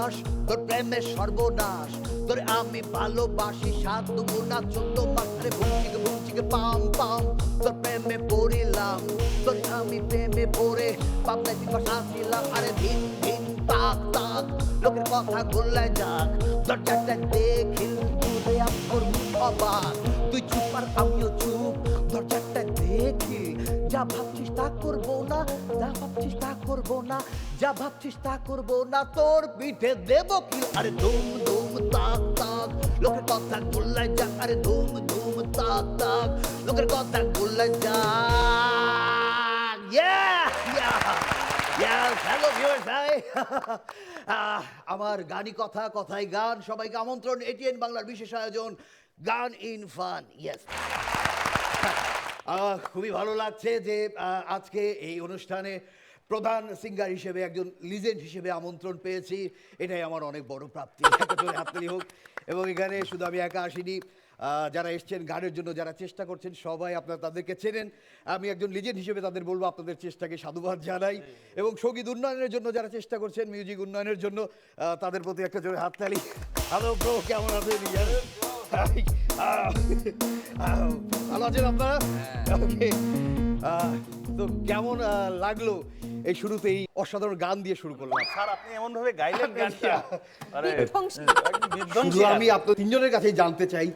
সর্বনাশ, তোর প্রেমের সর্বনাশ। তোর আমি ভালোবাসি 7 দুগুণা 14 মাস ধরে ভুমচিকে পাম পাম। তোর প্রেমে পড়িলাম, তোর আমি প্রেমে পড়ে পাবনায় 3 মাস আসিলাম। আরে দিন দিন তাক তাক, লোকের কথা গোল্লায় যাক। দরজাটা দেখিল তুই আমার মুখ অবাক। তুই চুপ আর আমিও চুপ, দরজাটা দেখি। যা ভাবছিস তা করবো না, যা ভাবছিস তা করবো না, যা ভাবছিস তা করবো না। তোর পিঠে দেব কি? আরে ধুম ধুম তাক তাক, লোকের কথা গোল্লায় যাক। আরে ধুম ধুম তাক তাক, লোকের কথা গোল্লায় যাক। Hello viewers, hi. আমার গানই কথা, কথাই গান। সবাইকে আমন্ত্রণ এটিএন বাংলার বিশেষ আয়োজন গান ইন ফান। ইয়েস, খুবই ভালো লাগছে যে আজকে এই অনুষ্ঠানে প্রধান সিঙ্গার হিসেবে একজন লিজেন্ড হিসেবে আমন্ত্রণ পেয়েছি। এটাই আমার অনেক বড় প্রাপ্তি। হাততালি হোক। এবং এখানে শুধু আমি একা আসিনি, যারা এসছেন গানের জন্য, যারা চেষ্টা করছেন সবাই আপনারা তাদেরকে চেনেন। আমি একজন লিজেন্ড হিসেবে তাদের বলবো আপনাদের চেষ্টাকে সাধুবাদ জানাই। এবং সঙ্গীত উন্নয়নের জন্য যারা চেষ্টা করছেন, মিউজিক উন্নয়নের জন্য, তাদের প্রতি একটা জোরে হাততালি। হ্যালো ব্রো, কেমন আছেন? ভালো আছেন আপনারা? ওকে, তো কেমন লাগলো এই শুরুতেই অসাধারণ গান দিয়ে শুরু করলাম? স্যার, আপনি এমন ভাবে গাইলেন গানটা, আরে শুধু আমি আপনাদের তিনজনের কাছেই জানতে চাই,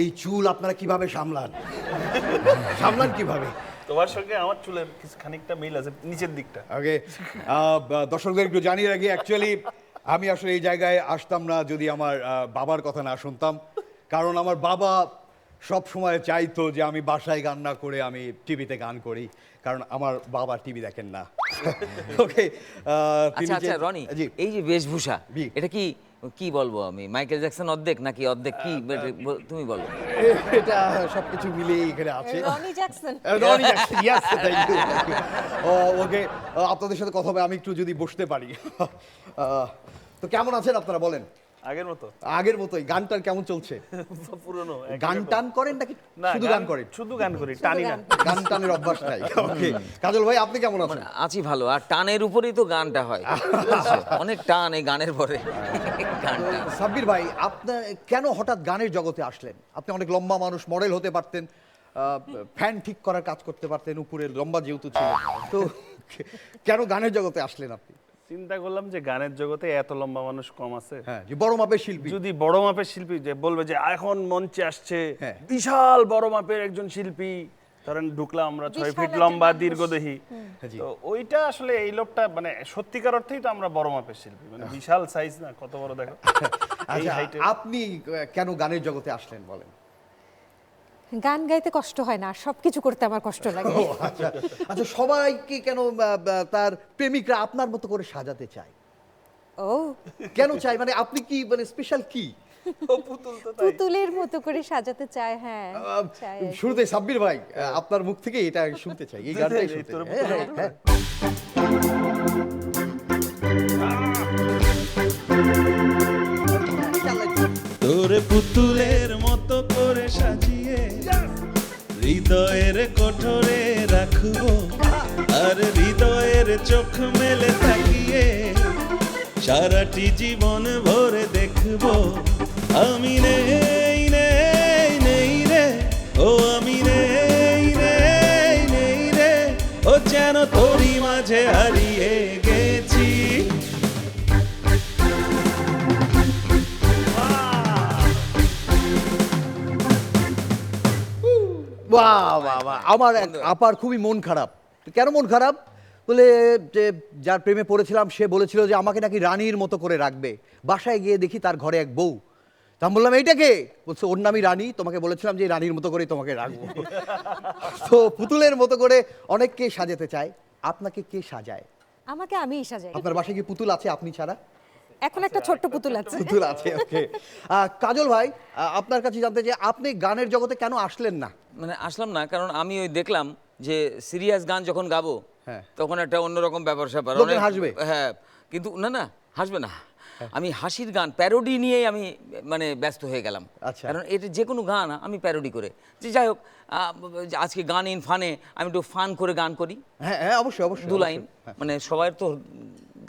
এই চুল আপনারা কিভাবে সামলান? সামলান কিভাবে? তোমার সঙ্গে আমার চুলের কিছু খানিকটা মিল আছে নিচের দিকটা। ওকে, দর্শকদের একটু জানিয়ে রাখি, অ্যাকচুয়ালি আমি আসলে এই জায়গায় আসতাম না যদি আমার বাবার কথা না শুনতাম। কারণ আমার বাবা সব সময় চাইতো যে আমি বাসায় গান না করে আমি টিভিতে গান করি, কারণ আমার বাবা টিভি দেখেন না। ওকে, আচ্ছা আচ্ছা রনি, এই যে বেশভূষা, এটা কি কি বলবো আমি, মাইকেল জ্যাকসন অর্ধেক নাকি অর্ধেক কি তুমি বলো? এটা সবকিছু মিলিয়ে এখানে আছে। Ronnie Jackson, Ronnie Jackson, yes, thank you. Okay, আপনাদের সাথে কথা হবে, আমি একটু যদি বসতে পারি। তো কেমন আছেন আপনারা বলেন? আগের মতো, আগের মতোই। গান টান কেমন চলছে? পুরনো। গান টান করেন নাকি শুধু গান করেন? শুধু গান করি, টানি না। গান টানের অভ্যাস নাই। ওকে, কাজল ভাই আপনি কেমন আছেন? আছি ভালো। আর টানের উপরেই তো গানটা হয়, অনেক টান এই গানের পরে। গানটা সাব্বির ভাই, আপনার কেন হঠাৎ গানের জগতে আসলেন? আপনি অনেক লম্বা মানুষ, মডেল হতে পারতেন, ফ্যান ঠিক করার কাজ করতে পারতেন, উপরে লম্বা যেহেতু ছিল, তো কেন গানের জগতে আসলেন আপনি? চিন্তা করলাম যে গানের জগতে এত লম্বা মানুষ কম আছে। হ্যাঁ, যে বড় মাপের শিল্পী, যদি বড় মাপের শিল্পী যে বলবে যে এখন মঞ্চে আসছে হ্যাঁ, বিশাল বড় মাপের একজন শিল্পী, ধরেন ঢুকলাম আমরা 6 ফিট লম্বা দীর্ঘদেহী, তো ওইটা আসলে এই লোকটা মানে সত্যিকার অর্থেই তো আমরা বড় মাপের শিল্পী, মানে বিশাল সাইজ না, কত বড় দেখো। আচ্ছা, আপনি কেন গানের জগতে আসলেন বলেন? গান গাইতে কষ্ট হয় না, সবকিছু করতে আমার কষ্ট লাগে। আচ্ছা আচ্ছা, সবাইকে কেন তার প্রেমিকরা আপনার মতো করে সাজাতে চায়? ও কেন চাই, মানে আপনি কি মানে স্পেশাল কি? পুতুলের মতো করে সাজাতে চায়। হ্যাঁ, চায়। শুরুতে সাব্বির ভাই আপনার মুখ থেকে এটা শুনতে চাই, এই গানটাই শুনতে চাই। হ্যাঁ। তোরে পুতুলের মতো করে সাজিয়ে হৃদয়ের কোঠরে রাখবো, আর হৃদয়ের চোখ মেলে তাকিয়ে সারাটি জীবন ভরে দেখবো। আমি নেই নেই নেই রে, ও আমি নেই নেই নেই রে, ও যেন তোরই মাঝে হারিয়ে গেছি। বাহ বাহ বাহ, আমার এক আপার খুবই মন খারাপ। কেন মন খারাপ বলে, যে যার প্রেমে পড়েছিলাম সে বলেছিল যে আমাকে নাকি রানীর মতো করে রাখবে। বাসায় গিয়ে দেখি তার ঘরে এক বউ। তা আমি বললাম এইটা কে? বলছে ওর নামই রানী, তোমাকে বলেছিলাম যে রানীর মতো করেই তোমাকে রাখবো। তো পুতুলের মতো করে অনেককে সাজাতে চায়, আপনাকে কে সাজায়? আমাকে আমিই সাজাই। আপনার বাসায় কি পুতুল আছে আপনি ছাড়া? এখন একটা ছোট্ট পুতুল আছে। পুতুল আছে, ওকে। কাজল ভাই, আপনার কাছে জানতে চাই আপনি গানের জগতে কেন আসলেন না? মানে আসলাম না কারণ আমি ওই দেখলাম যে সিরিয়াস গান যখন গাবো তখন একটা অন্যরকম ব্যাপার স্যাপার, হাসবে। হ্যাঁ, কিন্তু না না হাসবে না, আমি হাসির গান প্যারোডি নিয়েই আমি মানে ব্যস্ত হয়ে গেলাম। আচ্ছা, কারণ এটা যে কোনো গান আমি প্যারোডি করে, যে যাই হোক আজকে গান ইন ফানে আমি একটু ফান করে গান করি। হ্যাঁ হ্যাঁ, অবশ্যই অবশ্যই, 2 লাইন, মানে সবার তো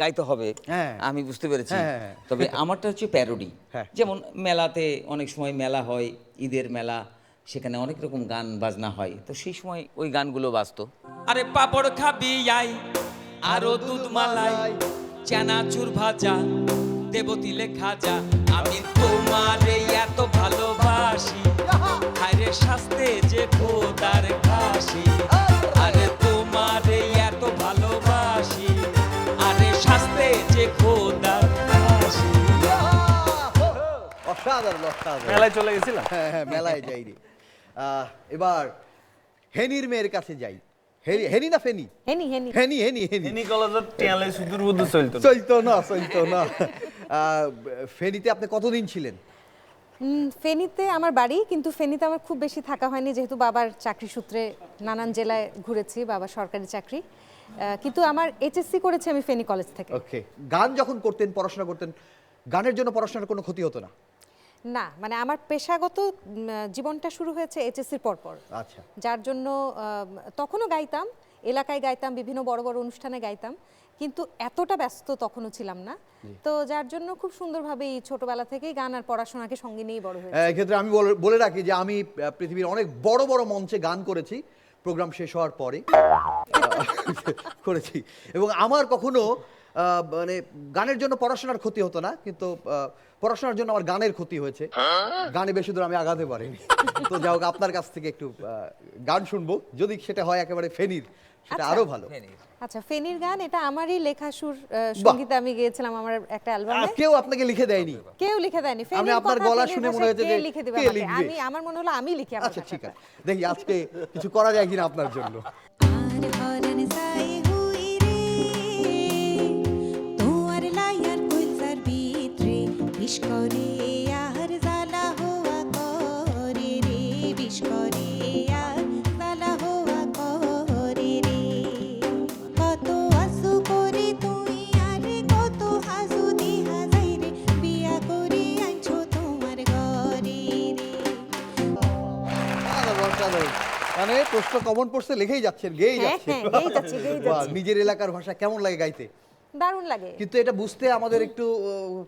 গাইতে হবে হ্যাঁ। আমি বুঝতে পেরেছি, হ্যাঁ। তবে আমারটা হচ্ছে প্যারোডি। হ্যাঁ। যেমন মেলাতে অনেক সময় মেলা হয়, ঈদের মেলা, সেখানে অনেক রকম গান বাজনা হয়, তো সেই সময় ওই গানগুলো বাজতো। আরে পাপড় খাবি আই, আরো দুধ মালাই, চানাচুর ভাজা, দেবতিলে খাজা, আমি তোমারে এত ভালোবাসি, আরে শাস্তে যে খোদার কাশি, আরে তোমারে এত ভালোবাসি, আরে শাস্তে যে খোদার কাশি। অসাধারণ অসাধারণ। মেলায় চলে গেছিলাম। হ্যাঁ হ্যাঁ, মেলায় যাই রে। এবার হেনির মেয়ের কাছে যাই। হেনি না ফেনি? হেনি হেনি হেনি হেনি হেনি। এনি কলেজের টিয়ালে সুদূর বুদূর চলতো না। চলতো না। ফেনিতে আপনি কতদিন ছিলেন? ফেনীতে আমার বাড়ি, কিন্তু ফেনীতে আমার খুব বেশি থাকা হয়নি, যেহেতু বাবার চাকরি সূত্রে নানান জেলায় ঘুরেছি, বাবার সরকারি চাকরি। কিন্তু আমার এইচএসসি করেছি আমি ফেনী কলেজ থেকে। ওকে। গান যখন করতেন, পড়াশোনা করতেন, গানের জন্য পড়াশোনার কোনো ক্ষতি হতো না? না, মানে আমার পেশাগত জীবনটা শুরু হয়েছে এইচএসসির পরপর। আচ্ছা। যার জন্য তখনও গাইতাম, এলাকায় গাইতাম, বিভিন্ন বড় বড় অনুষ্ঠানে গাইতাম, কিন্তু এতটা ব্যস্ত তখনও ছিলাম না। তো যার জন্য খুব সুন্দরভাবে এই ছোটবেলা থেকেই গান আর পড়াশোনাকে সঙ্গে নিয়েই বড় হয়েছে। এক্ষেত্রে আমি বলে রাখি যে আমি পৃথিবীর অনেক বড় বড় মঞ্চে গান করেছি প্রোগ্রাম শেষ হওয়ার পরে করেছি, এবং আমার কখনো মানে গানের জন্য পড়াশোনার ক্ষতি হতো না, কিন্তু পড়াশোনার জন্য আমার গানের ক্ষতি হয়েছে। গানে বেশি দূর আমি আগাতে পারিনি। তো যাই হোক, আপনার কাছ থেকে একটু গান শুনবো, যদি সেটা হয় একেবারে ফেনীর, সেটা আরো ভালো। আচ্ছা, ফেনীর গান, এটা আমারই লেখা সুর, সঙ্গীতে আমি গেয়েছিলাম আমার একটা অ্যালবামে। কেউ আপনাকে লিখে দেয়নি? কেউ লিখে দেয়নি। আমি আপনার গলা শুনে মনে হয়েছে যে লিখে দেবে কে আমাকে? লিখবে? আমার মনে হলো আমি লিখি আমার আচ্ছা ঠিক গানটা। আছে, দেখি আজকে কিছু করা যায় কিনা আপনার জন্য। আর হরন সাই হুই রে তোয়ার লায়ার কইসার ভিতরে বিষ করে আর জ্বালা হওয়া করে রে, বিষ করে আর জ্বালা হওয়া করে রে। কত আসু করে তুই আরে কত হাজু দিহা যাই রে, বিয়া করে আনছো তোমার ঘরে রে। মানে প্রশ্ন কমন পড়ছে, লিখেই যাচ্ছেন, গেয়েই হ্যাঁ, যাচ্ছেন। হ্যাঁ, গেয়েই যাচ্ছি, গেয়েই বাহ, যাচ্ছি। নিজের এলাকার ভাষা কেমন লাগে গাইতে? দারুণ লাগে। কিন্তু এটা বুঝতে আমাদের একটু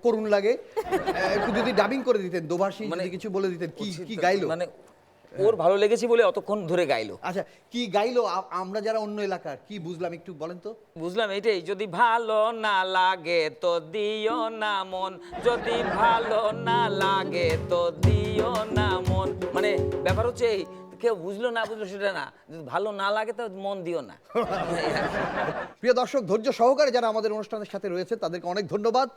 করুণ লাগে। একটু যদি ডাবিং করে দিতেন, দোভাষী যদি কিছু বলে দিতেন, কি কি গাইলো? মানে ওর ভালো লেগেছে বলে অতক্ষণ ধরে গাইলো। আচ্ছা, কি গাইলো? আমরা যারা অন্য এলাকার কি বুঝলাম একটু বলেন তো। বুঝলাম এটাই, যদি ভালো না লাগে তো দিও না মন, যদি ভালো না লাগে তো দিও না মন। মানে ব্যাপার হচ্ছে এই, কেউ বুঝলো না বুঝলো সেটা না, যদি ভালো না লাগে তো মন দিও না। প্রিয় দর্শক, ধৈর্য সহকারে যারা আমাদের অনুষ্ঠানের সাথে রয়েছে তাদেরকে অনেক ধন্যবাদ।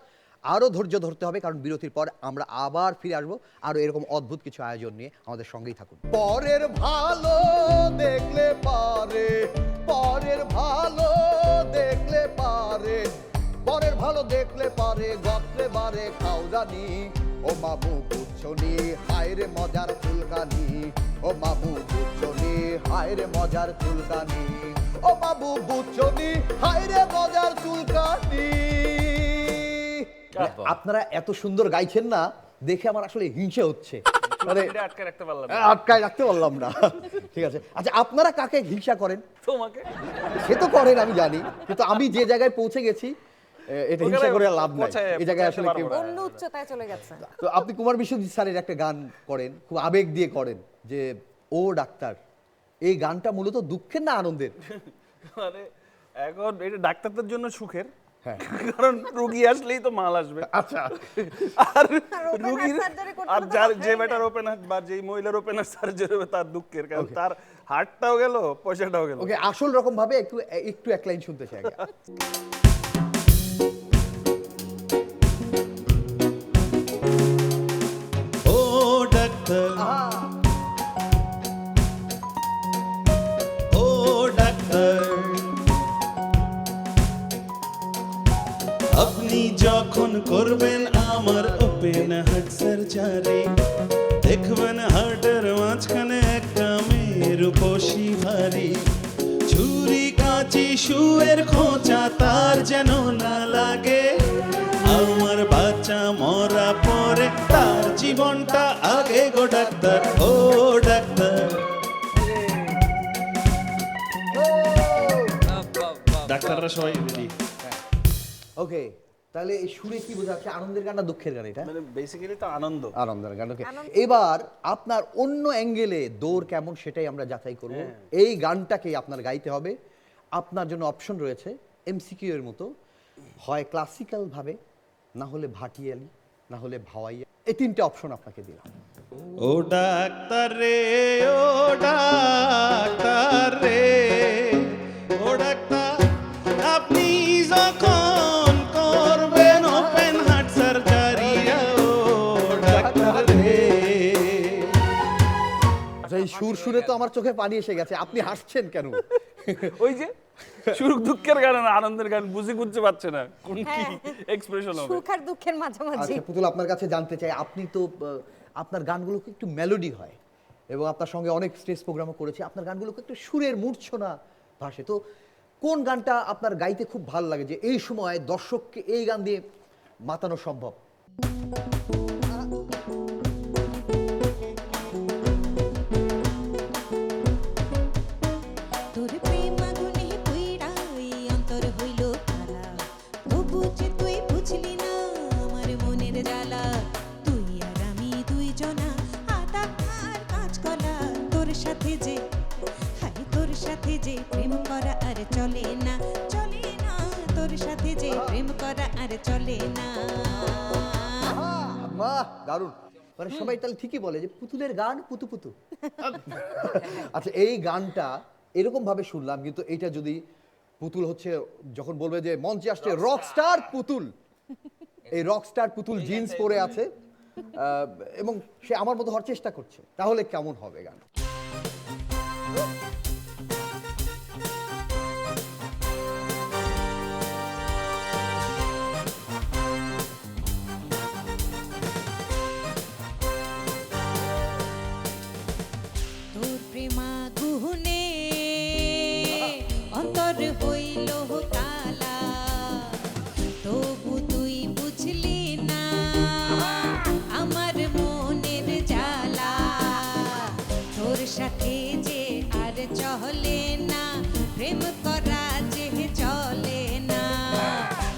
আরো ধৈর্য ধরতে হবে, কারণ বিরতির পর আমরা আবার ফিরে আসবো আরো এরকম অদ্ভুত কিছু আয়োজন নিয়ে। আমাদের সঙ্গেই থাকুন। পরের ভালো দেখলে পারে, পরের ভালো দেখলে পারে, পরের ভালো দেখলে পারে, গতলে বারে খাও জানি, ও বাবু বুঝছনি হায় রে মজার চুলকানি, ও বাবু বুঝছনি হায় রে মজার চুলকানি, ও বাবু বুঝছনি হায় রে মজার চুলকানি। আপনারা এত সুন্দর গাইছেন না, দেখে আমার আসলে হিংসে হচ্ছে, মানে এটা আটকে রাখতে পারলাম না। আটকায় রাখতে পারলাম না। ঠিক আছে, আচ্ছা আপনারা কাকে হিংসা করেন? তোমাকে সে তো করেন আমি জানি, কিন্তু আমি যে জায়গায় পৌঁছে গেছি এটা হিংসা করে লাভ নাই। এই জায়গায় আসলে কেউ, অন্য উচ্চতায় চলে গেছে। তো আপনি কুমার বিশ্বজিৎ স্যারের একটা গান করেন, খুব আবেগ দিয়ে করেন, যে ও ডাক্তার। এই গানটা মূলত দুঃখের না আনন্দের? মানে এখন এটা ডাক্তারদের জন্য সুখের, হ্যাঁ। কারণ রোগী আসলেই তো মাল আসবে। আচ্ছা, আর open রোগীর heart surgery করতে আর হলে যার তো যে বেটার ওপেন হার্ট বা যেই মহিলার ওপেন হার্ট সার্জারি হবে তার দুঃখের, কারণ তার হার্টটাও গেল, পয়সাটাও গেল। ওকে, আসল রকম ভাবে একটু একটু এক লাইন শুনতে চাই। ও ডাক্তার, ও ডাক্তার, আপনি যখন করবেন আমার ওপেন হার্ট সার্জারি, দেখবেন হার্টের মাঝখানে একটা মেয়ের উপসী ভারী, ছুরি কাঁচি সুয়ের খোঁচা তার যেন না লাগে, আমার বাচ্চা মরা পরে তার জীবনটা আগে গো ডাক্তার, ও ডাক্তার। ডাক্তাররা সবাই রেডি? ওকে, তাহলে এই সুরে কি বোঝাচ্ছে, আনন্দের গান না দুঃখের গান এটা? মানে বেসিক্যালি তো আনন্দ। আনন্দের গান। ওকে, এবার আপনার অন্য অ্যাঙ্গেলে দৌড় কেমন সেটাই আমরা যাচাই করব। এই গানটাকেই আপনার গাইতে হবে। আপনার জন্য অপশন রয়েছে এমসিকিউ এর মতো, হয় ক্লাসিক্যাল ভাবে, না হলে ভাটিয়ালি, না হলে ভাওয়াইয়া। এই তিনটে অপশন আপনাকে দিলাম। ও ডাক্তার রে, ও ডাক্তার রে, ও ডাক্তার, আপনি যখন করবেন ওপেন হার্ট সার্জারি, ও ডাক্তার রে। আচ্ছা, এই সুর শুনে তো আমার চোখে পানি এসে গেছে, আপনি হাসছেন কেন? ওই যে সুখ দুঃখের গান না আনন্দের গান বুঝে বুঝতে পারছে না কোন কি এক্সপ্রেশন হবে। সুখ আর দুঃখের মাঝামাঝি। আচ্ছা পুতুল, আপনার কাছে জানতে চাই, আপনি তো আপনার গানগুলোকে একটু মেলোডি হয় এবং আপনার সঙ্গে অনেক স্টেজ প্রোগ্রামও করেছি, আপনার গানগুলোকে একটু সুরের মূর্ছনা ভাসে, তো কোন গানটা আপনার গাইতে খুব ভালো লাগে যে এই সময় দর্শককে এই গান দিয়ে মাতানো সম্ভব? তোর প্রেম আগুনে পুইড়া ওই অন্তর হইল কালা, তবু যে তুই বুঝলি না আমার মনের জ্বালা। তুই আর আমি দুইজনা আদা আর কাঁচকলা, তোর সাথে যে হায় তোর সাথে যে প্রেম করা আর চলে না, চলে না, তোর সাথে যে প্রেম করা আর চলে না। বাহ, দারুণ। মানে সবাই তাহলে ঠিকই বলে যে পুতুলের গান পুতু পুতু। আচ্ছা, এই গানটা এরকম ভাবে শুনলাম, কিন্তু এটা যদি পুতুল হচ্ছে, যখন বলবে যে মঞ্চে আসছে রকস্টার পুতুল, এই রকস্টার পুতুল জিন্স পরে আছে এবং সে আমার মতো হওয়ার চেষ্টা করছে, তাহলে কেমন হবে গান? তোর প্রেমাগুনে অন্তর হইল কালা, তবু তুই বুঝলি না আমার মনের জ্বালা। তোর সাথে যে আর চলে না প্রেম করা যে চলে না,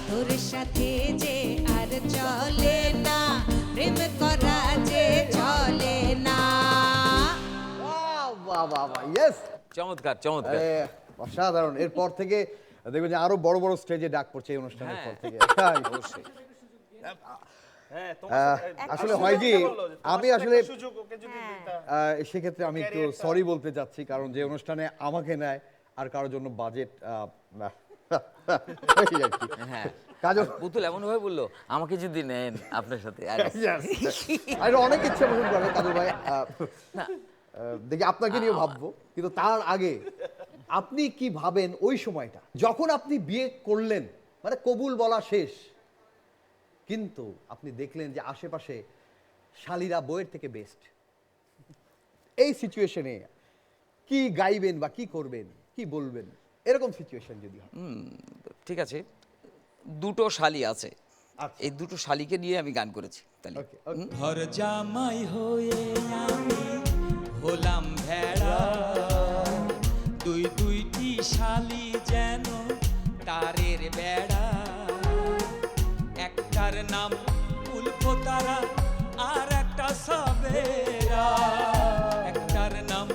তোর সাথে যে আর চলে না প্রেম করা যে চলে না। বাহ বাহ বাহ, ইয়েস, চমৎকার চমৎকার। অসাধারণ। এরপর থেকে দেখবেন যে আরো বড় বড় স্টেজে ডাক পড়ছে এই অনুষ্ঠানের পর থেকে। অবশ্যই। হ্যাঁ আসলে হয় কি, আমি আসলে সুযোগ ওকে যদি দিতা। সেক্ষেত্রে আমি একটু সরি বলতে চাচ্ছি, কারণ যে অনুষ্ঠানে আমাকে নেয় আর কারোর জন্য বাজেট হ্যাঁ, কাজল পুতুল এমন ভাবে বললো আমাকে যদি নেন আপনার সাথে আর অনেক ইচ্ছে পোষণ করে কাজল ভাই। দেখি আপনাকে নিয়ে ভাববো, কিন্তু তার আগে আপনি কি ভাবেন ওই সময়টা যখন আপনি বিয়ে করলেন, মানে কবুল বলা শেষ, কিন্তু আপনি দেখলেন যে আশেপাশে শালীরা বইয়ের থেকে বেস্ট, এই সিচুয়েশনে কি গাইবেন বা কি করবেন, কি বলবেন, এরকম সিচুয়েশন যদি হয়? ঠিক আছে, দুটো শালি আছে, আচ্ছা। এই দুটো শালিকে নিয়ে আমি গান করেছি। তাহলে ওকে, ওকে। ঘর জামাই হয়ে আমি হলাম ভেড়া, দুইটি শালি যেন তারের বেড়া, একটার নাম উল্ফোতারা আর একটা সাবেরা, একটার নাম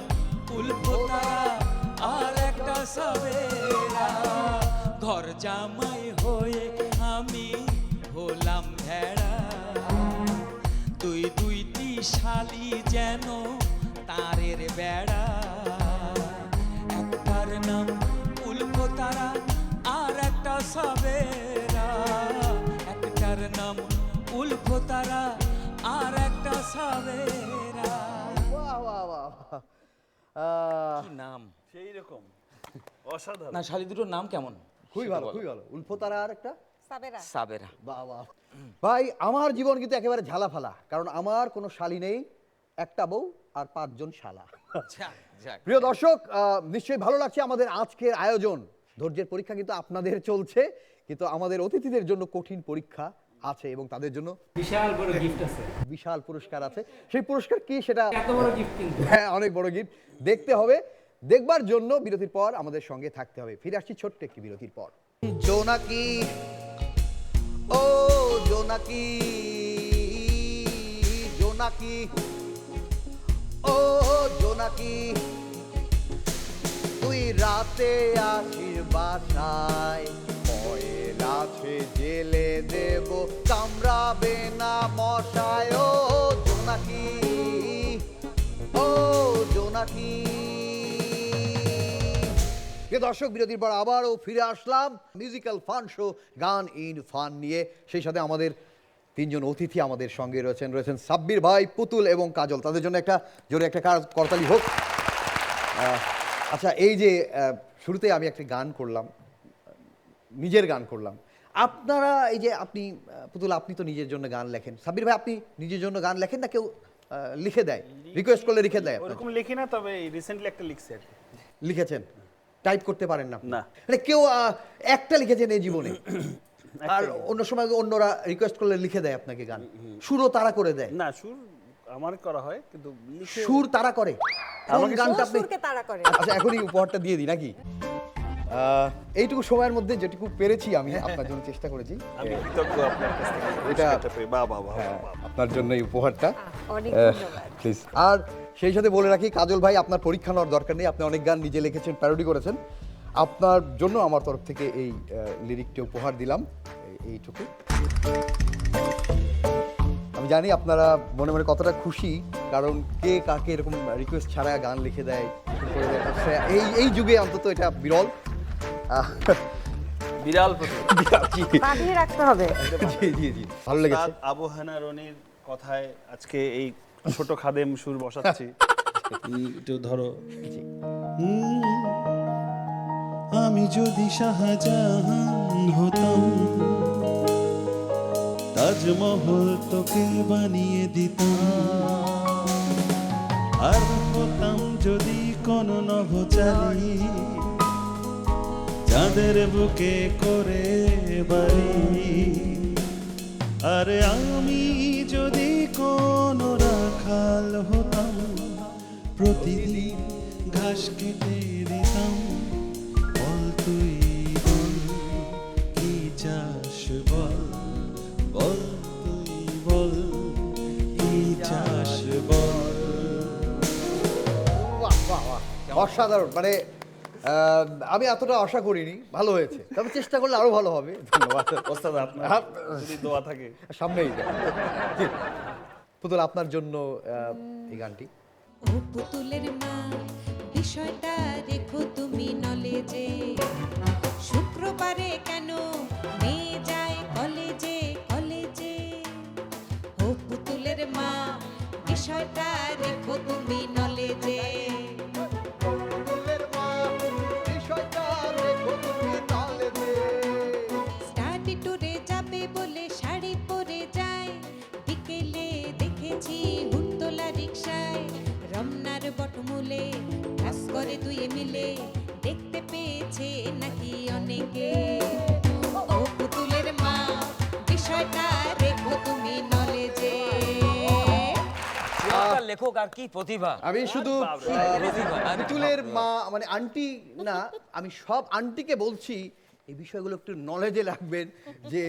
উল্ফোতারা আর একটা সাবেরা। ঘর জামাই হয়ে আমি হলাম ভেড়া, দুইটি শালি যেন তারের বেড়া, একটার নাম উল্ফোতারা আর একটা সাবেরা, একটার নাম উল্ফোতারা আর একটা সাবেরা। বাহ, বাহ, বাহ, বাহ। কি নাম সেই রকম অসাধারণ। না, শালি দুটোর নাম কেমন? খুবই ভালো, খুবই ভালো। উল্ফোতারা আর একটা সাবেরা। সাবেরা। বাহ বাহ। ভাই, আমার জীবন কিন্তু একেবারে ঝালাফালা, কারণ আমার কোনো শালি নেই, একটা বউ আর 5 জন শালা। যাক, যাক। প্রিয় দর্শক, নিশ্চয়ই ভালো লাগছে আমাদের আজকের আয়োজন। ধৈর্যের পরীক্ষা কিন্তু আপনাদের চলছে, কিন্তু আমাদের অতিথিদের জন্য কঠিন পরীক্ষা আছে এবং তাদের জন্য বিশাল বড় গিফট আছে, বিশাল পুরস্কার আছে। সেই পুরস্কার কি সেটা? এত বড় গিফট কিন্তু। হ্যাঁ, অনেক বড় গিফট। দেখতে হবে, দেখবার জন্য বিরতির পর আমাদের সঙ্গে থাকতে হবে। ফিরে আসছি ছোট্ট একটি বিরতির পর। জোনাকি জোনাকি জোনাকি ও জোনাকি তুই রাতে আসিস বাসায় কয়েল আছে জেলে দেব কামড়াবে না মশায় ও জোনাকি ও জোনাকি। প্রিয় দর্শক, বিরতির পর আবারও ফিরে আসলাম মিউজিক্যাল ফান শো গান ইন ফান নিয়ে। সেই সাথে আমাদের তিনজন অতিথি আমাদের সঙ্গে রয়েছেন সাব্বির ভাই, পুতুল এবং কাজল। তাদের জন্য একটা জোরে একটা করতালি হোক। আচ্ছা, এই যে শুরুতে আমি একটা গান করলাম, নিজের গান করলাম। আপনারা এই যে আপনি পুতুল, আপনি তো নিজের জন্য গান লেখেন। সাব্বির ভাই, আপনি নিজের জন্য গান লেখেন না কেউ লিখে দেয়? রিকোয়েস্ট করলে লিখে দেয়? ওরকম লিখি না, তবে রিসেন্টলি একটা লিখছি আর কি। লিখেছেন? টাইপ করতে পারেন না? না। মানে কেউ একটা লিখেছেন এই জীবনে, আর অন্য সময় অন্যরা রিকোয়েস্ট করলে লিখে দেয় আপনাকে গান? সুরও তারা করে দেয়? না, সুর আমার করা হয়, কিন্তু লিখে সুর তারা করে? কোন গানটা আপনি? সুরকে তারা করে। আচ্ছা, এখনই উপহারটা দিয়ে দিই নাকি? এইটুকু সময়ের মধ্যে যেটুকু পেরেছি আমি আপনার জন্য চেষ্টা করেছি। আমি কৃতজ্ঞ আপনার কাছ থেকে এটা বাহ বাহ বাহ। আপনার জন্য এই উপহারটা, অনেক ধন্যবাদ। প্লিজ। আর সেই সাথে বলে রাখি, কাজল ভাই, আপনার পরীক্ষা নেওয়ার দরকার নেই। আপনি অনেক গান নিজে লিখেছেন, প্যারোডি করেছেন। আপনার জন্য আমার তরফ থেকে এই লিরিকটি উপহার দিলাম, এইটুকু। আমি জানি আপনারা মনে মনে কতটা খুশি, কারণ কে কাকে এরকম রিকোয়েস্ট ছাড়া গান লিখে দেয়, করে দেয়। এই যুগে অন্তত এটা বিরল। বিড়াল প্রতি বাঁধিয়ে রাখতে হবে। জি জি জি, ভালো লেগেছে। আবু হানা রনির কথায় আজকে এই ছোট খাদেম সুর বসাচ্ছি। একটু ধরো। আমি যদি শাহজাহান হতাম, তাজমহল তোকে বানিয়ে দিতাম, আর হতাম যদি কোন নভোচারী, চাঁদের বুকে করে বাড়ি। আরে আমি যদি কোন রাখাল হতাম, প্রতিদিন ঘাস কেটে দিতাম। বল তুই বল, কি চাস বল, বল তুই বল, কি চাস বল। বাহ বাহ বাহ, অসাধারণ। মানে আমি এতটা আশা করিনি, ভালো হয়েছে। তবে চেষ্টা করলে আরো ভালো হবে। ধন্যবাদ ওস্তাদ, আপনার যদি দোয়া থাকে। সামনেই পুতুল, আপনার জন্য এই গানটি। ও পুতুলের মা, বিষয়টা রেখো তুমি নলেজে। শুক্রবারে কেন মেয়ে যায় কলেজে কলেজে? ও পুতুলের মা, বিষয়টা রেখো তুমি নলেজে। স্টাডি ট্যুরে যাবে বলে শাড়ি পরে যায়, বিকেলে দেখেছি হুটতোলা রিকশায়। রমনার বটমূলে কাজ করে দুই মিলে, দেখতে পেয়েছে নাকি অনেকে? ও পুতুলের মা, বিষয়টা রেখো তুমি নলেজে। লেখক আর কি প্রতিভা! আমি শুধু প্রতিভা, আরে পুতুলের মা মানে আন্টি না, আমি সব আন্টিকে বলছি এই বিষয়গুলো একটু নলেজে রাখবেন, যে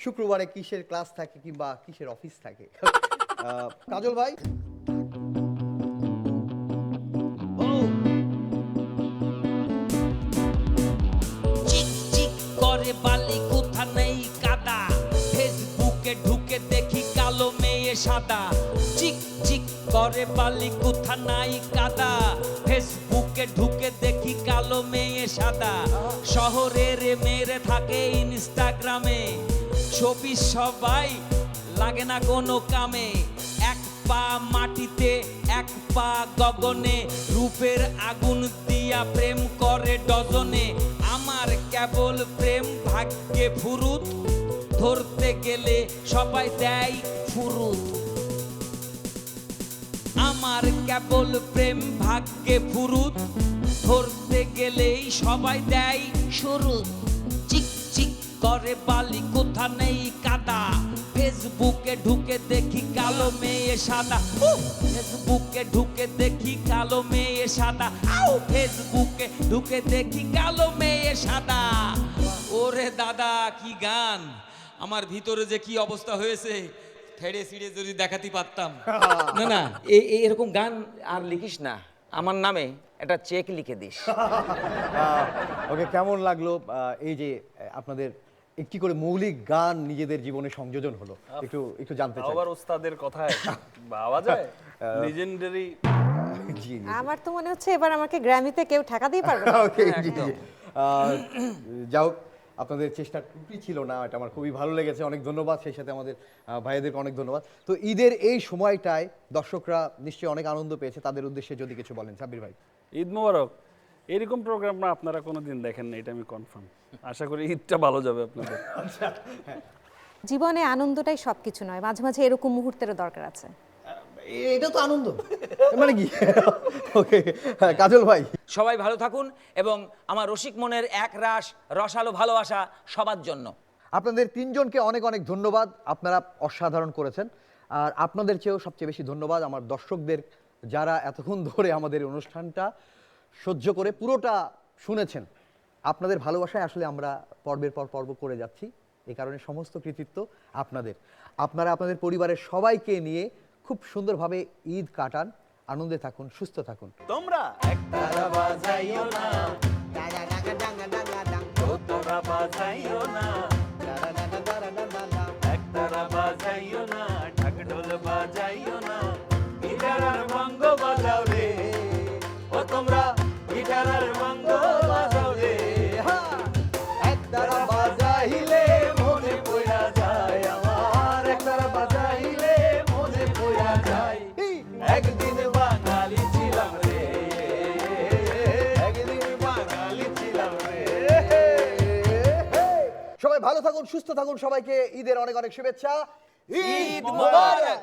শুক্রবারে কিসের ক্লাস থাকে কিংবা কিসের অফিস থাকে। কাজল ভাই, চিক চিক করে বালি, কোথা নেই কাদা, ফেসবুকে ঢুকে দেখি কালো মেয়ে সাদা। চিক চিক করে বালি, কোথা নাই কাদা, ফেসবুকে ঢুকে দেখি কালো মেয়ে সাদা। শহরের মেয়েরে থাকে ইনস্টাগ্রামে, ছবি সবাই লাগে না কোনো কামে। এক পা মাটিতে এক পা গগনে, রূপের আগুন দিয়া প্রেম করে ডজনে। আমার কেবল প্রেম ভাগ্যে ফুরুত, ধরতে গেলে সবাই দেয় ফুরুত। আমার কেবল প্রেম ভাগ্যে ফুরুত, ধরতে গেলেই সবাই দেয় শুরুত। চিক চিক করে বালি, কোথা নেই কাদা, ফেসবুকে ঢুকে দেখি কালো মেয়ে সাদা। ফেসবুকে ঢুকে দেখি কালো মেয়ে সাদা। ফেসবুকে ঢুকে দেখি কালো মেয়ে সাদা। ওরে দাদা, কি গান! আমার ভিতরে যে কি অবস্থা হয়েছে ছেড়ে ছিড়ে যদি দেখাতে পারতাম। না না, এরকম গান আর লিখিস না, আমার নামে একটা চেক লিখে দিস। ওকে, কেমন লাগলো এই যে আপনাদের একটি করে মৌলিক গান নিজেদের জীবনে সংযোজন হলো, একটু একটু জানতে চাই। আবার ওস্তাদের কথায় বাবা যায় লিজেন্ডারি। জি জি। আমার তো মনে হচ্ছে এবার আমাকে গ্র্যামিতে কেউ ঠেকাতেই পারবে না। ওকে, জি জি। যাও, আপনাদের চেষ্টা ত্রুটি ছিল না, এটা আমার খুবই ভালো লেগেছে, অনেক ধন্যবাদ। সেই সাথে আমাদের ভাইয়াদেরকে অনেক ধন্যবাদ। তো ঈদের এই সময়টায় দর্শকরা নিশ্চয়ই অনেক আনন্দ পেয়েছে, তাদের উদ্দেশ্যে যদি কিছু বলেন সাব্বির ভাই। ঈদ মোবারক। এরকম প্রোগ্রাম না আপনারা কোনোদিন দেখেন না, এটা আমি কনফার্ম। আশা করি ঈদটা ভালো যাবে আপনাদের। জীবনে আনন্দটাই সবকিছু নয়, মাঝে মাঝে এরকম মুহূর্তেরও দরকার আছে। এটা তো আনন্দ মানে কি? ওকে, কাজল ভাই। সবাই ভালো থাকুন এবং আমার রসিক মনের এক রাস রসালো ভালোবাসা সবার জন্য। আপনাদের তিনজনকে অনেক অনেক ধন্যবাদ, আপনারা অসাধারণ করেছেন। আর আপনাদের চেয়েও সবচেয়ে বেশি ধন্যবাদ আমার দর্শকদের, যারা এতক্ষণ ধরে আমাদের অনুষ্ঠানটা সহ্য করে পুরোটা শুনেছেন। আপনাদের ভালোবাসায় আসলে আমরা পর্বের পর পর্ব করে যাচ্ছি, এই কারণে সমস্ত কৃতিত্ব আপনাদের। আপনারা আপনাদের পরিবারের সবাইকে নিয়ে খুব সুন্দরভাবে ঈদ কাটান, আনন্দে থাকুন, সুস্থ থাকুন। তোমরা একতারা বাজাইও না, তোমরা বাজাইও না, একতারা বাজাইও না, ঢাক ঢোল বাজাইও না, গিটার আর ভাঙ্গ বাজাও রে, ও তোমরা গিটার আর ভাঙ্গ বাজাও রে। একতারা বাজাইলে মনে পড়া যায় আমার, একতারা বাজাইলে মনে পড়া যায়। একদিন বাঙালি ছিলাম রে, একদিন বাঙালি ছিলাম রে। সবাই ভালো থাকুন, সুস্থ থাকুন, সবাইকে ঈদের অনেক অনেক শুভেচ্ছা। ঈদ মোবারক।